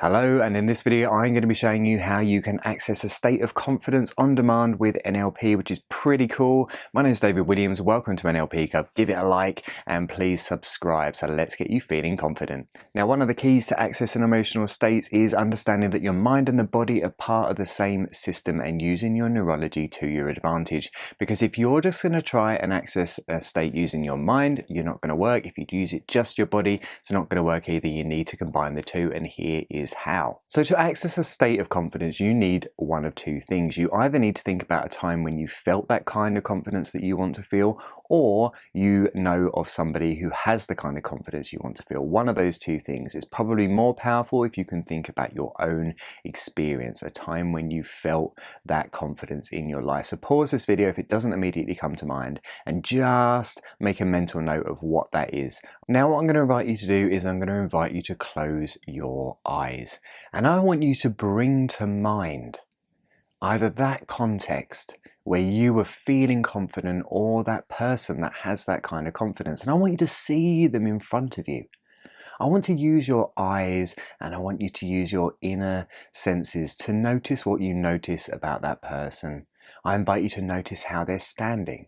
Hello, and in this video I'm going to be showing you how you can access a state of confidence on demand with NLP, which is pretty cool. My name is David Williams. Welcome to NLP Club. Give it a like and please subscribe. So let's get you feeling confident. Now, one of the keys to accessing emotional states is understanding that your mind and the body are part of the same system and using your neurology to your advantage. Because if you're just going to try and access a state using your mind, you're not going to work. If you use it just your body, it's not going to work either. You need to combine the two, and here is how. So to access a state of confidence, you need one of two things. You either need to think about a time when you felt that kind of confidence that you want to feel, or you know of somebody who has the kind of confidence you want to feel. One of those two things is probably more powerful if you can think about your own experience, a time when you felt that confidence in your life. So pause this video if it doesn't immediately come to mind and just make a mental note of what that is. Now what I'm going to invite you to do is I'm going to invite you to close your eyes, and I want you to bring to mind either that context where you were feeling confident or that person that has that kind of confidence, and I want you to see them in front of you. I want to use your eyes and I want you to use your inner senses to notice what you notice about that person. I invite you to notice how they're standing.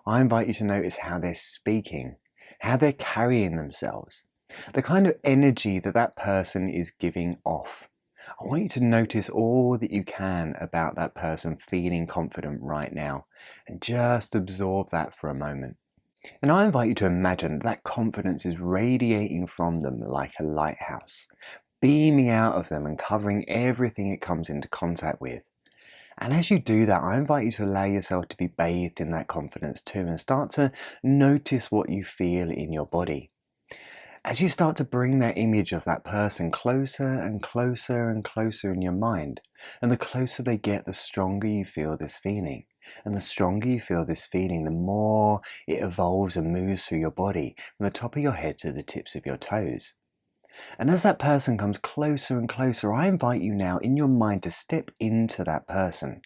I invite you to notice how they're speaking, how they're carrying themselves, the kind of energy that that person is giving off. I want you to notice all that you can about that person feeling confident right now, and just absorb that for a moment. And I invite you to imagine that confidence is radiating from them like a lighthouse, beaming out of them and covering everything it comes into contact with. And as you do that, I invite you to allow yourself to be bathed in that confidence too, and start to notice what you feel in your body. As you start to bring that image of that person closer and closer and closer in your mind, and the closer they get, the stronger you feel this feeling. And the stronger you feel this feeling, the more it evolves and moves through your body, from the top of your head to the tips of your toes. And as that person comes closer and closer, I invite you now in your mind to step into that person.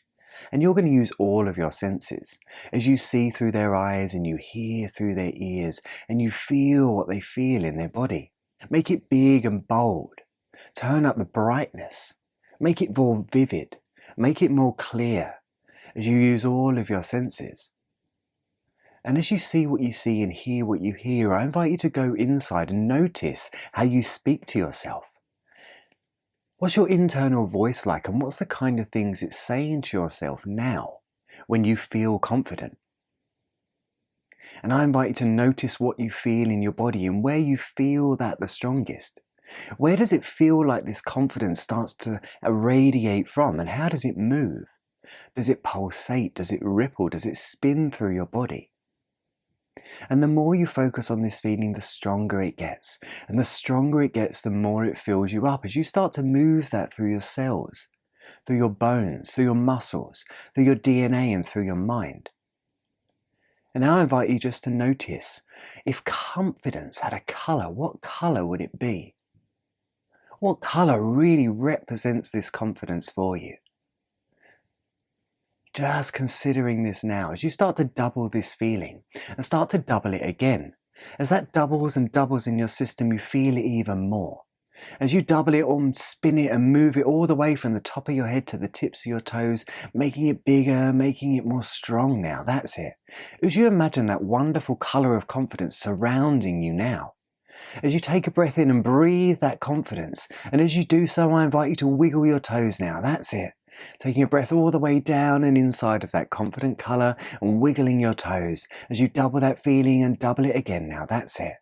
And you're going to use all of your senses as you see through their eyes and you hear through their ears and you feel what they feel in their body. Make it big and bold. Turn up the brightness. Make it more vivid. Make it more clear as you use all of your senses. And as you see what you see and hear what you hear, I invite you to go inside and notice how you speak to yourself. What's your internal voice like, and what's the kind of things it's saying to yourself now when you feel confident? And I invite you to notice what you feel in your body and where you feel that the strongest. Where does it feel like this confidence starts to radiate from, and how does it move? Does it pulsate? Does it ripple? Does it spin through your body? And the more you focus on this feeling, the stronger it gets. And the stronger it gets, the more it fills you up as you start to move that through your cells, through your bones, through your muscles, through your DNA and through your mind. And now I invite you just to notice, if confidence had a colour, what colour would it be? What colour really represents this confidence for you? Just considering this now, as you start to double this feeling and start to double it again. As that doubles and doubles in your system, you feel it even more. As you double it and spin it and move it all the way from the top of your head to the tips of your toes, making it bigger, making it more strong now. That's it. As you imagine that wonderful colour of confidence surrounding you now. As you take a breath in and breathe that confidence, and as you do so, I invite you to wiggle your toes now. That's it. Taking a breath all the way down and inside of that confident colour and wiggling your toes as you double that feeling and double it again now. That's it.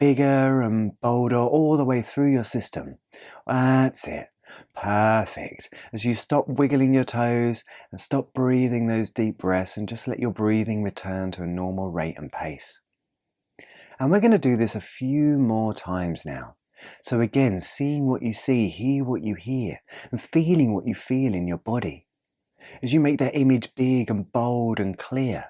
Bigger and bolder all the way through your system. That's it. Perfect. As you stop wiggling your toes and stop breathing those deep breaths and just let your breathing return to a normal rate and pace. And we're going to do this a few more times now. So again, seeing what you see, hear what you hear, and feeling what you feel in your body. As you make that image big and bold and clear.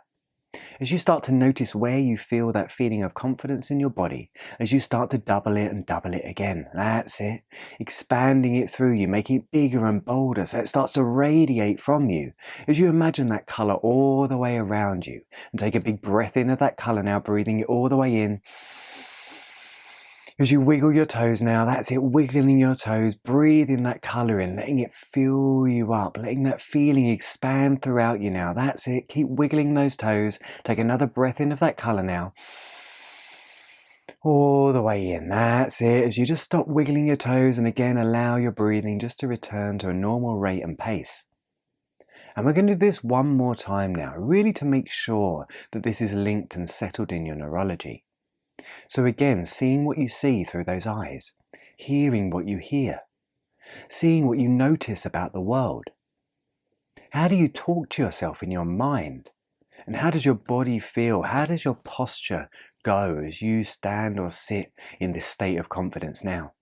As you start to notice where you feel that feeling of confidence in your body, as you start to double it and double it again. That's it. Expanding it through you, making it bigger and bolder so it starts to radiate from you. As you imagine that colour all the way around you. And take a big breath in of that colour now, breathing it all the way in. As you wiggle your toes now, that's it, wiggling your toes, breathing that colour in, letting it fill you up, letting that feeling expand throughout you now. That's it, keep wiggling those toes. Take another breath in of that colour now. All the way in, that's it. As you just stop wiggling your toes and again allow your breathing just to return to a normal rate and pace. And we're going to do this one more time now, really to make sure that this is linked and settled in your neurology. So again, seeing what you see through those eyes, hearing what you hear, seeing what you notice about the world. How do you talk to yourself in your mind? And how does your body feel? How does your posture go as you stand or sit in this state of confidence now?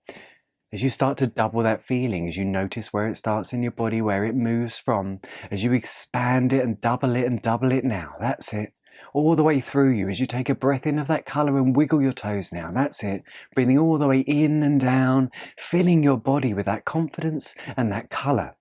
As you start to double that feeling, as you notice where it starts in your body, where it moves from, as you expand it and double it now, that's it. All the way through you as you take a breath in of that colour and wiggle your toes now, that's it. Breathing all the way in and down, filling your body with that confidence and that colour.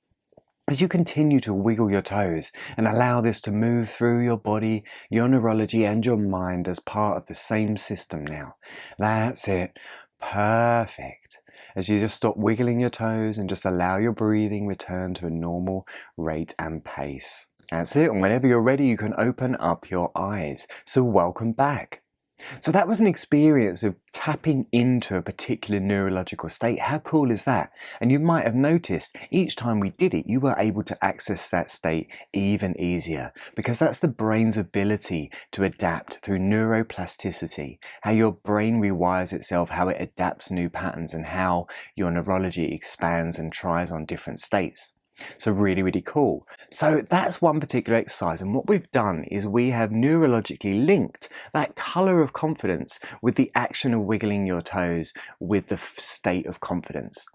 As you continue to wiggle your toes and allow this to move through your body, your neurology and your mind as part of the same system now. That's it. Perfect. As you just stop wiggling your toes and just allow your breathing return to a normal rate and pace. That's it. And whenever you're ready, you can open up your eyes. So welcome back. So that was an experience of tapping into a particular neurological state. How cool is that? And you might have noticed each time we did it, you were able to access that state even easier, because that's the brain's ability to adapt through neuroplasticity, how your brain rewires itself, how it adapts new patterns, and how your neurology expands and tries on different states. So really, really cool. So that's one particular exercise, and what we've done is we have neurologically linked that colour of confidence with the action of wiggling your toes with the state of confidence.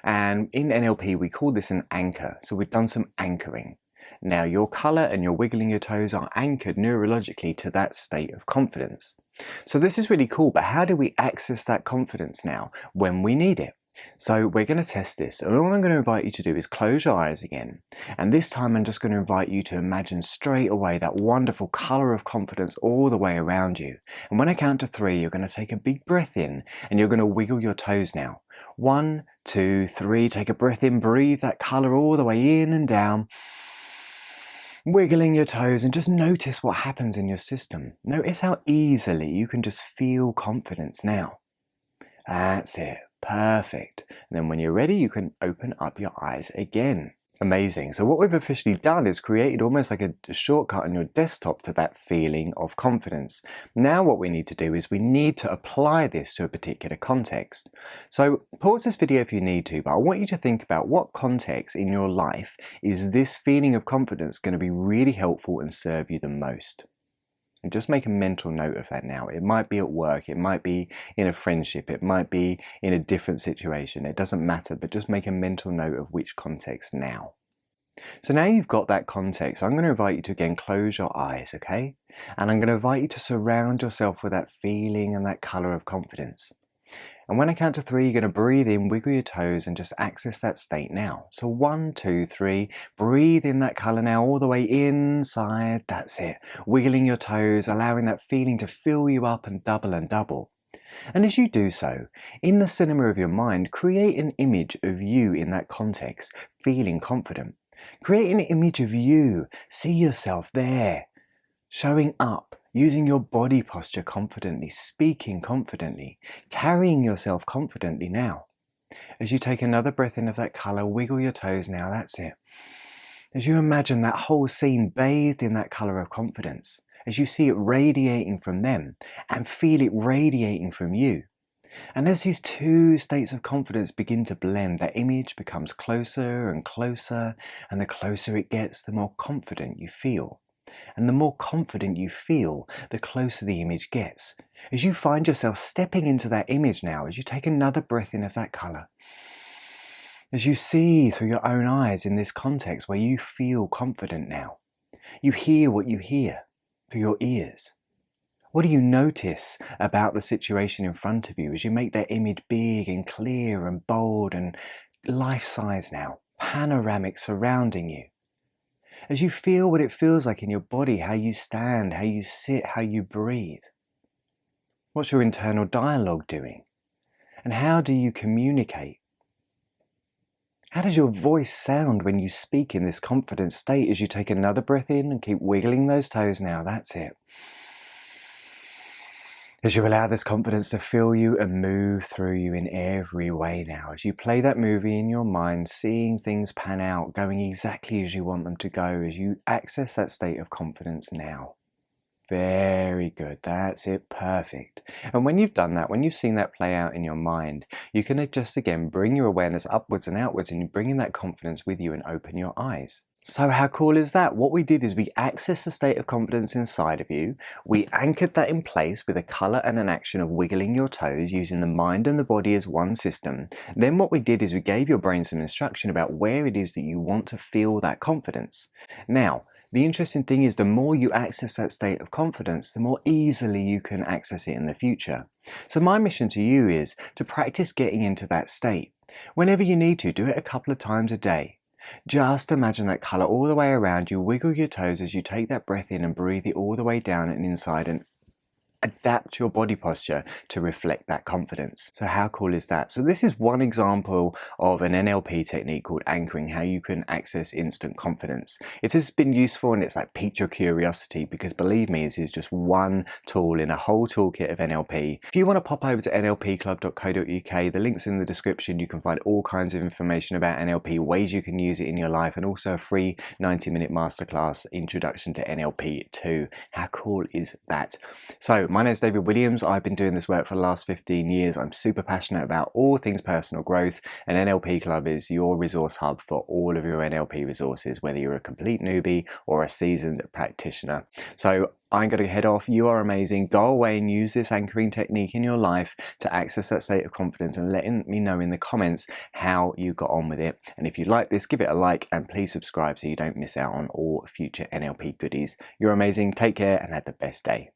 And in NLP we call this an anchor, so we've done some anchoring. Now your colour and your wiggling your toes are anchored neurologically to that state of confidence. So this is really cool, but how do we access that confidence now when we need it? So we're going to test this, and all I'm going to invite you to do is close your eyes again, and this time I'm just going to invite you to imagine straight away that wonderful colour of confidence all the way around you. And when I count to 3, you're going to take a big breath in and you're going to wiggle your toes now. 1, 2, 3, take a breath in, breathe that colour all the way in and down, wiggling your toes, and just notice what happens in your system. Notice how easily you can just feel confidence now. That's it. Perfect. And then when you're ready, you can open up your eyes again. Amazing. So what we've officially done is created almost like a shortcut on your desktop to that feeling of confidence. Now what we need to do is we need to apply this to a particular context. So pause this video if you need to, but I want you to think about what context in your life is this feeling of confidence going to be really helpful and serve you the most. And just make a mental note of that now. It might be at work, it might be in a friendship, it might be in a different situation. It doesn't matter, but just make a mental note of which context now. So now you've got that context, I'm going to invite you to again close your eyes, okay? And I'm going to invite you to surround yourself with that feeling and that colour of confidence. And when I count to 3, you're going to breathe in, wiggle your toes, and just access that state now. So 1, 2, 3, breathe in that colour now all the way inside, that's it. Wiggling your toes, allowing that feeling to fill you up and double. And as you do so, in the cinema of your mind, create an image of you in that context, feeling confident. Create an image of you, see yourself there, showing up, using your body posture confidently, speaking confidently, carrying yourself confidently now. As you take another breath in of that colour, wiggle your toes now, that's it. As you imagine that whole scene bathed in that colour of confidence, as you see it radiating from them and feel it radiating from you. And as these two states of confidence begin to blend, that image becomes closer and closer, and the closer it gets, the more confident you feel. And the more confident you feel, the closer the image gets. As you find yourself stepping into that image now, as you take another breath in of that colour, as you see through your own eyes in this context where you feel confident now, you hear what you hear through your ears. What do you notice about the situation in front of you as you make that image big and clear and bold and life-size now, panoramic surrounding you? As you feel what it feels like in your body, how you stand, how you sit, how you breathe. What's your internal dialogue doing? And how do you communicate? How does your voice sound when you speak in this confident state as you take another breath in and keep wiggling those toes now? That's it. As you allow this confidence to fill you and move through you in every way now, as you play that movie in your mind, seeing things pan out, going exactly as you want them to go, as you access that state of confidence now. Very good. That's it. Perfect. And when you've done that, when you've seen that play out in your mind, you can just again bring your awareness upwards and outwards, and you bring in that confidence with you and open your eyes. So how cool is that? What we did is we accessed the state of confidence inside of you. We anchored that in place with a color and an action of wiggling your toes using the mind and the body as one system. Then what we did is we gave your brain some instruction about where it is that you want to feel that confidence. Now, the interesting thing is the more you access that state of confidence, the more easily you can access it in the future. So my mission to you is to practice getting into that state. Whenever you need to, do it a couple of times a day. Just imagine that color all the way around you, wiggle your toes as you take that breath in and breathe it all the way down and inside, and adapt your body posture to reflect that confidence. So how cool is that? So this is one example of an NLP technique called anchoring, how you can access instant confidence. If this has been useful and it's like piqued your curiosity, because believe me, this is just one tool in a whole toolkit of NLP. If you want to pop over to nlpclub.co.uk, the link's in the description. You can find all kinds of information about NLP, ways you can use it in your life, and also a free 90-minute masterclass, Introduction to NLP 2. How cool is that? So my name is David Williams. I've been doing this work for the last 15 years. I'm super passionate about all things personal growth, and NLP Club is your resource hub for all of your NLP resources, whether you're a complete newbie or a seasoned practitioner. So I'm going to head off. You are amazing. Go away and use this anchoring technique in your life to access that state of confidence, and letting me know in the comments how you got on with it. And if you like this, give it a like and please subscribe so you don't miss out on all future NLP goodies. You're amazing. Take care and have the best day.